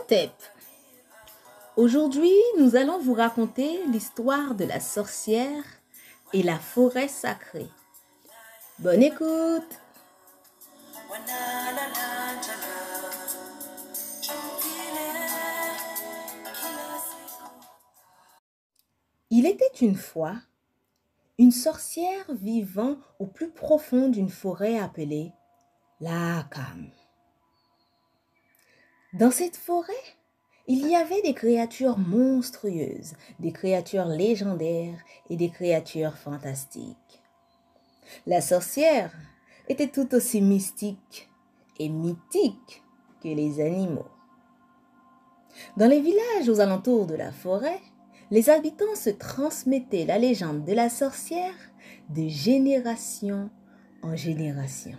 Hotep. Aujourd'hui, nous allons vous raconter l'histoire de la sorcière et la forêt sacrée. Bonne écoute! Il était une fois une sorcière vivant au plus profond d'une forêt appelée l'Aakam. Dans cette forêt, il y avait des créatures monstrueuses, des créatures légendaires et des créatures fantastiques. La sorcière était tout aussi mystique et mythique que les animaux. Dans les villages aux alentours de la forêt, les habitants se transmettaient la légende de la sorcière de génération en génération.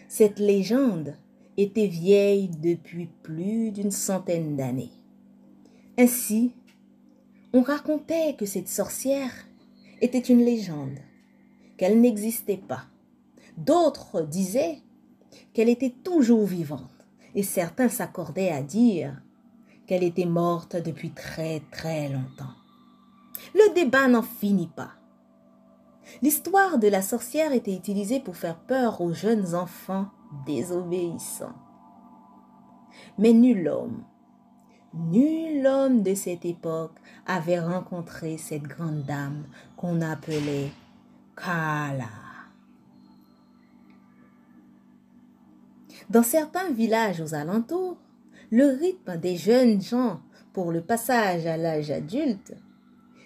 Cette légende était vieille depuis plus d'une centaine d'années. Ainsi, on racontait que cette sorcière était une légende, qu'elle n'existait pas. D'autres disaient qu'elle était toujours vivante et certains s'accordaient à dire qu'elle était morte depuis très très longtemps. Le débat n'en finit pas. L'histoire de la sorcière était utilisée pour faire peur aux jeunes enfants désobéissants. Mais nul homme de cette époque avait rencontré cette grande dame qu'on appelait Kala. Dans certains villages aux alentours, le rythme des jeunes gens pour le passage à l'âge adulte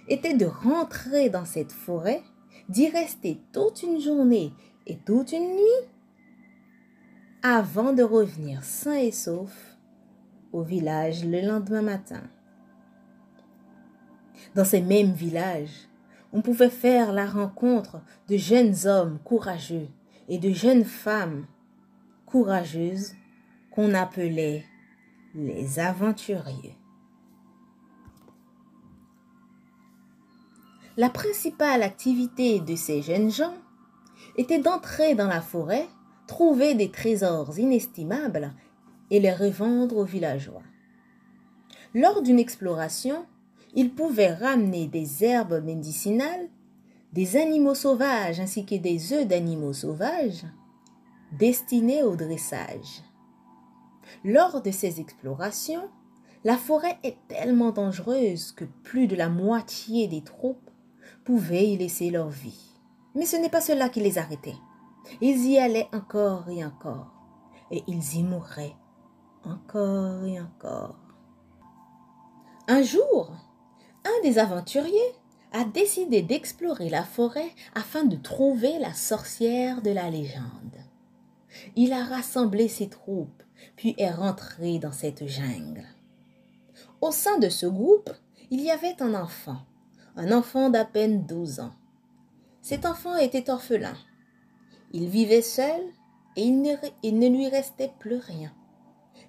était de rentrer dans cette forêt, d'y rester toute une journée et toute une nuit avant de revenir sains et saufs au village le lendemain matin. Dans ces mêmes villages, on pouvait faire la rencontre de jeunes hommes courageux et de jeunes femmes courageuses qu'on appelait les aventuriers. La principale activité de ces jeunes gens était d'entrer dans la forêt, trouver des trésors inestimables et les revendre aux villageois. Lors d'une exploration, ils pouvaient ramener des herbes médicinales, des animaux sauvages ainsi que des œufs d'animaux sauvages destinés au dressage. Lors de ces explorations, la forêt est tellement dangereuse que plus de la moitié des troupes pouvaient y laisser leur vie. Mais ce n'est pas cela qui les arrêtait. Ils y allaient encore et encore, et ils y mourraient encore et encore. Un jour, un des aventuriers a décidé d'explorer la forêt afin de trouver la sorcière de la légende. Il a rassemblé ses troupes, puis est rentré dans cette jungle. Au sein de ce groupe, il y avait un enfant d'à peine 12 ans. Cet enfant était orphelin. Il vivait seul et il ne lui restait plus rien.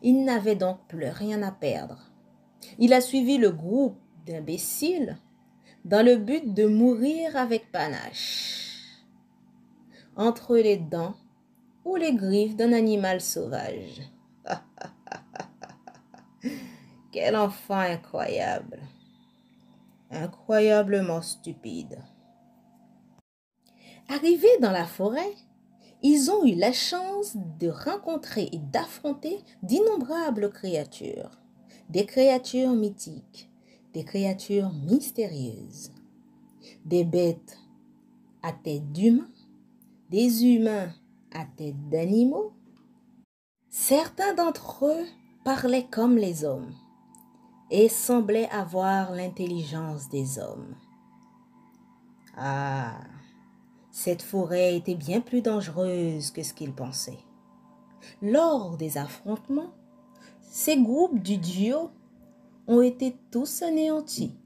Il n'avait donc plus rien à perdre. Il a suivi le groupe d'imbéciles dans le but de mourir avec panache, entre les dents ou les griffes d'un animal sauvage. Quel enfant incroyable! Incroyablement stupide. Arrivés dans la forêt, ils ont eu la chance de rencontrer et d'affronter d'innombrables créatures. Des créatures mythiques, des créatures mystérieuses, des bêtes à tête d'humains, des humains à tête d'animaux. Certains d'entre eux parlaient comme les hommes et semblaient avoir l'intelligence des hommes. Ah, cette forêt était bien plus dangereuse que ce qu'ils pensaient. Lors des affrontements, ces groupes du duo ont été tous anéantis.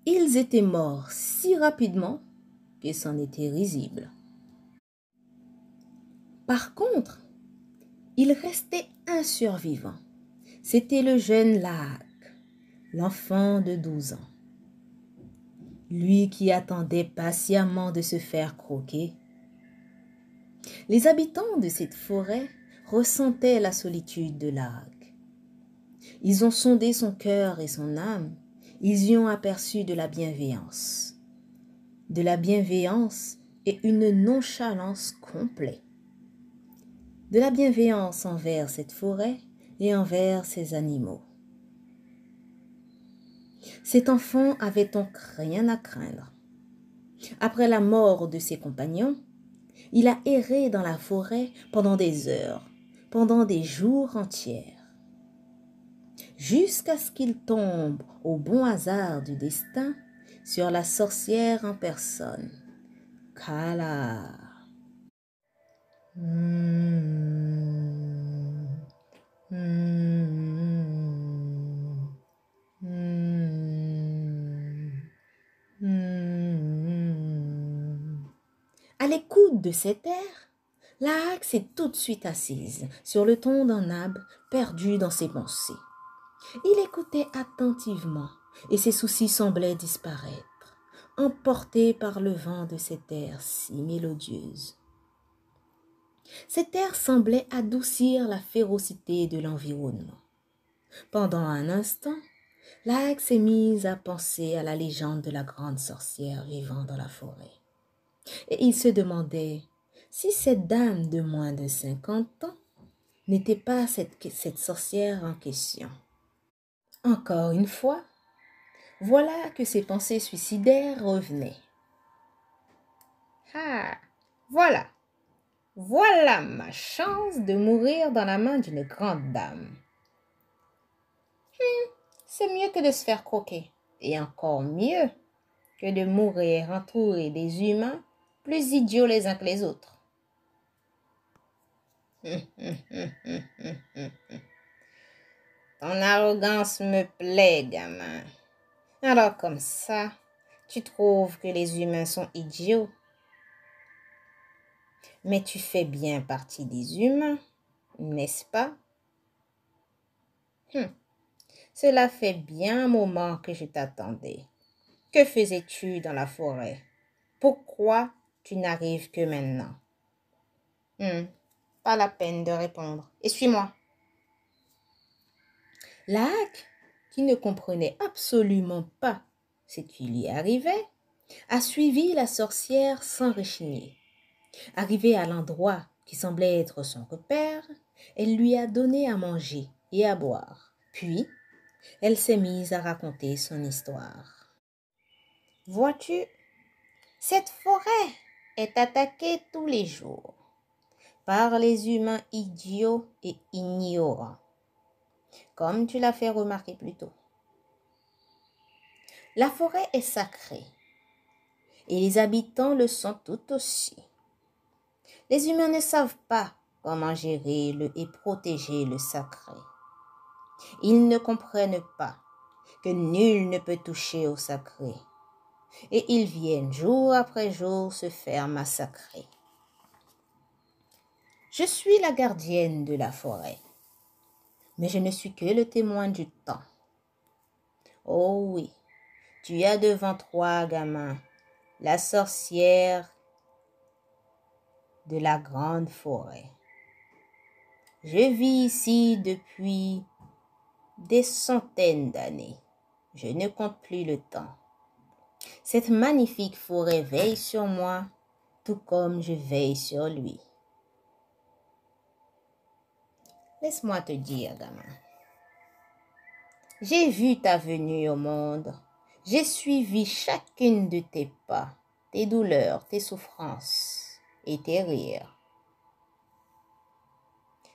Ils étaient morts si rapidement que c'en était risible. Par contre, il restait un survivant. C'était le jeune Laak, l'enfant de 12 ans. Lui qui attendait patiemment de se faire croquer. Les habitants de cette forêt ressentaient la solitude de Laak. Ils ont sondé son cœur et son âme. Ils y ont aperçu de la bienveillance. De la bienveillance et une nonchalance complète. De la bienveillance envers cette forêt et envers ces animaux. Cet enfant avait donc rien à craindre. Après la mort de ses compagnons, il a erré dans la forêt pendant des heures, pendant des jours entiers, jusqu'à ce qu'il tombe au bon hasard du destin sur la sorcière en personne, Kala. À l'écoute de cet air, la hague s'est tout de suite assise sur le tronc d'un arbre perdu dans ses pensées. Il écoutait attentivement et ses soucis semblaient disparaître, emportés par le vent de cet air si mélodieuse. Cet air semblait adoucir la férocité de l'environnement. Pendant un instant, la hague s'est mise à penser à la légende de la grande sorcière vivant dans la forêt. Et il se demandait si cette dame de moins de 50 ans n'était pas cette sorcière en question. Encore une fois, voilà que ses pensées suicidaires revenaient. Ah, voilà ma chance de mourir dans la main d'une grande dame. C'est mieux que de se faire croquer, et encore mieux que de mourir entouré des humains plus idiots les uns que les autres. Ton arrogance me plaît, gamin. Alors comme ça, tu trouves que les humains sont idiots. Mais tu fais bien partie des humains, n'est-ce pas? Cela fait bien un moment que je t'attendais. Que faisais-tu dans la forêt? Pourquoi tu n'arrives que maintenant? Pas la peine de répondre. Et suis-moi. La hague, qui ne comprenait absolument pas ce qui lui arrivait, a suivi la sorcière sans rechigner. Arrivée à l'endroit qui semblait être son repère, elle lui a donné à manger et à boire. Puis, elle s'est mise à raconter son histoire. Vois-tu, cette forêt est attaquée tous les jours par les humains idiots et ignorants, comme tu l'as fait remarquer plus tôt. La forêt est sacrée et les habitants le sont tout aussi. Les humains ne savent pas comment gérer et protéger le sacré. Ils ne comprennent pas que nul ne peut toucher au sacré. Et ils viennent jour après jour se faire massacrer. Je suis la gardienne de la forêt, mais je ne suis que le témoin du temps. Oh oui, tu as devant toi, gamin, la sorcière de la grande forêt. Je vis ici depuis des centaines d'années. Je ne compte plus le temps. Cette magnifique forêt veille sur moi, tout comme je veille sur lui. Laisse-moi te dire, gamin. J'ai vu ta venue au monde. J'ai suivi chacune de tes pas, tes douleurs, tes souffrances et tes rires.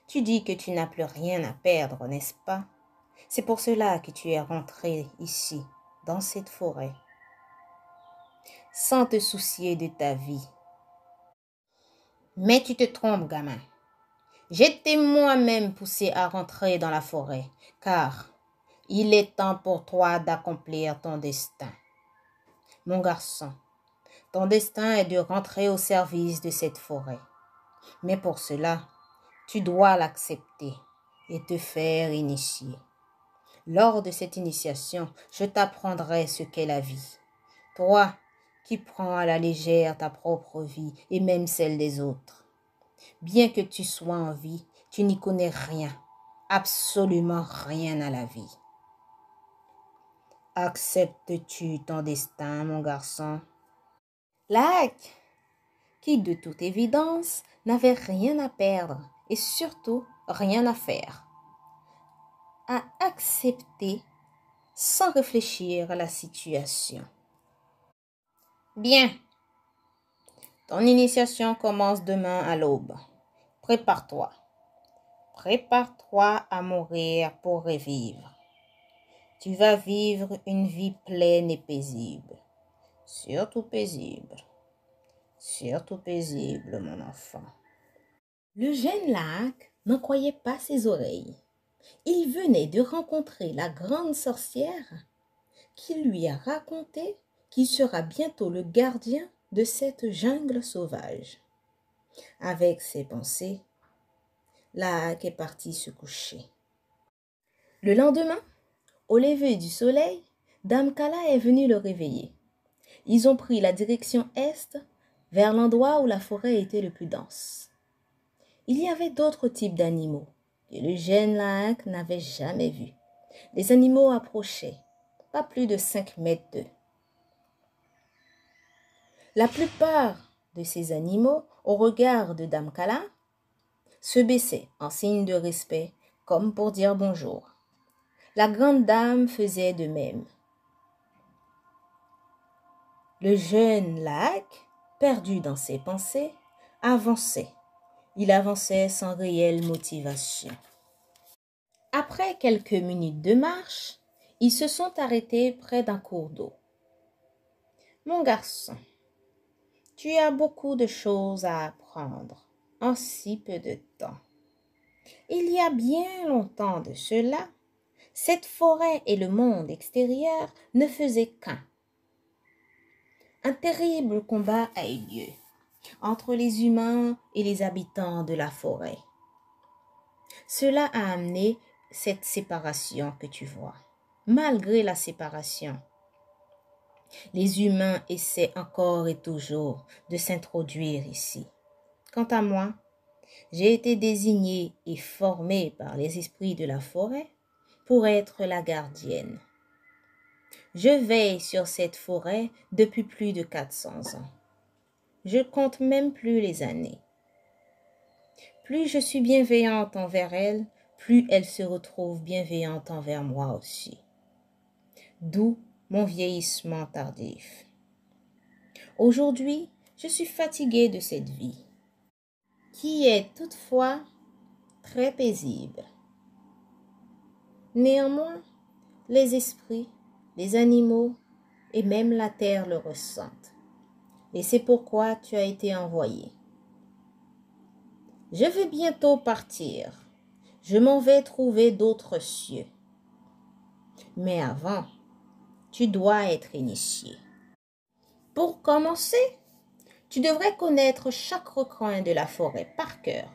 Tu dis que tu n'as plus rien à perdre, n'est-ce pas? C'est pour cela que tu es rentré ici, dans cette forêt, sans te soucier de ta vie. Mais tu te trompes, gamin. J'étais moi-même poussé à rentrer dans la forêt, car il est temps pour toi d'accomplir ton destin. Mon garçon, ton destin est de rentrer au service de cette forêt. Mais pour cela, tu dois l'accepter et te faire initier. Lors de cette initiation, je t'apprendrai ce qu'est la vie. Toi qui prends à la légère ta propre vie et même celle des autres. Bien que tu sois en vie, tu n'y connais rien. absolument rien à la vie. Acceptes-tu ton destin, mon garçon? Laak, qui de toute évidence n'avait rien à perdre et surtout rien à faire, a accepté sans réfléchir à la situation. Bien, ton initiation commence demain à l'aube. Prépare-toi. Prépare-toi à mourir pour revivre. Tu vas vivre une vie pleine et paisible. Surtout paisible. Surtout paisible, mon enfant. Le jeune Laak n'en croyait pas ses oreilles. Il venait de rencontrer la grande sorcière qui lui a raconté qu'il sera bientôt le gardien de cette jungle sauvage. Avec ces pensées, Laak est parti se coucher. Le lendemain, au lever du soleil, Dame Kala est venue le réveiller. Ils ont pris la direction est, vers l'endroit où la forêt était le plus dense. Il y avait d'autres types d'animaux que le jeune Laak n'avait jamais vus. Les animaux approchaient, pas plus de 5 mètres d'eux. La plupart de ces animaux, au regard de Dame Kala, se baissaient en signe de respect, comme pour dire bonjour. La grande dame faisait de même. Le jeune Laak, perdu dans ses pensées, avançait. Il avançait sans réelle motivation. Après quelques minutes de marche, ils se sont arrêtés près d'un cours d'eau. « Mon garçon, tu as beaucoup de choses à apprendre en si peu de temps. Il y a bien longtemps de cela, cette forêt et le monde extérieur ne faisaient qu'un. Un terrible combat a eu lieu entre les humains et les habitants de la forêt. Cela a amené cette séparation que tu vois. Malgré la séparation, les humains essaient encore et toujours de s'introduire ici. Quant à moi, j'ai été désignée et formée par les esprits de la forêt pour être la gardienne. Je veille sur cette forêt depuis plus de 400 ans. Je compte même plus les années. Plus je suis bienveillante envers elle, plus elle se retrouve bienveillante envers moi aussi. D'où mon vieillissement tardif. Aujourd'hui, je suis fatiguée de cette vie, qui est toutefois très paisible. Néanmoins, les esprits, les animaux et même la terre le ressentent. Et c'est pourquoi tu as été envoyé. Je vais bientôt partir. Je m'en vais trouver d'autres cieux. Mais avant, tu dois être initié. Pour commencer, tu devrais connaître chaque recoin de la forêt par cœur.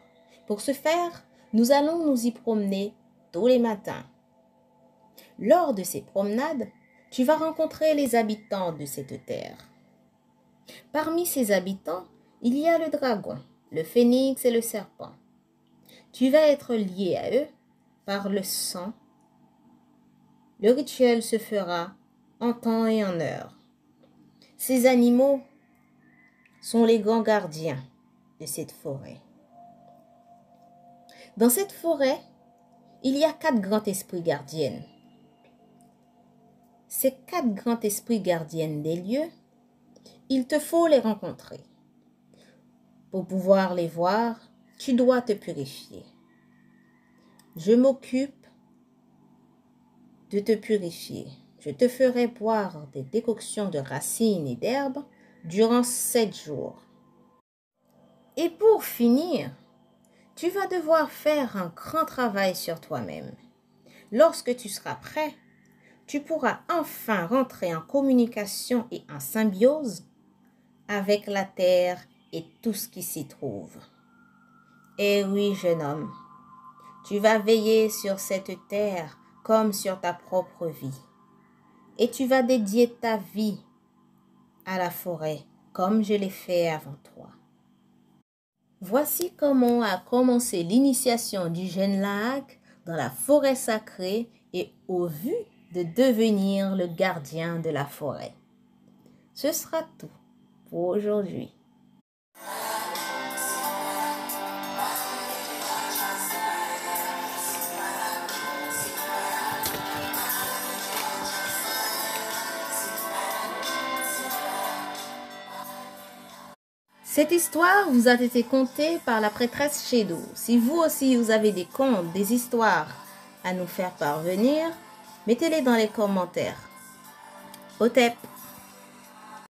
Pour ce faire, nous allons nous y promener tous les matins. Lors de ces promenades, tu vas rencontrer les habitants de cette terre. Parmi ces habitants, il y a le dragon, le phénix et le serpent. Tu vas être lié à eux par le sang. Le rituel se fera en temps et en heure. Ces animaux sont les grands gardiens de cette forêt. Dans cette forêt, il y a 4 grands esprits gardiennes. Ces 4 grands esprits gardiennes des lieux, il te faut les rencontrer. Pour pouvoir les voir, tu dois te purifier. Je m'occupe de te purifier. Je te ferai boire des décoctions de racines et d'herbes durant 7 jours. Et pour finir, tu vas devoir faire un grand travail sur toi-même. Lorsque tu seras prêt, tu pourras enfin rentrer en communication et en symbiose avec la terre et tout ce qui s'y trouve. Et oui, jeune homme, tu vas veiller sur cette terre comme sur ta propre vie. Et tu vas dédier ta vie à la forêt comme je l'ai fait avant toi. Voici comment a commencé l'initiation du jeune Laak dans la forêt sacrée et au vu de devenir le gardien de la forêt. Ce sera tout pour aujourd'hui. Cette histoire vous a été contée par la prêtresse Shedo. Si vous aussi vous avez des contes, des histoires à nous faire parvenir, mettez-les dans les commentaires. Hotep!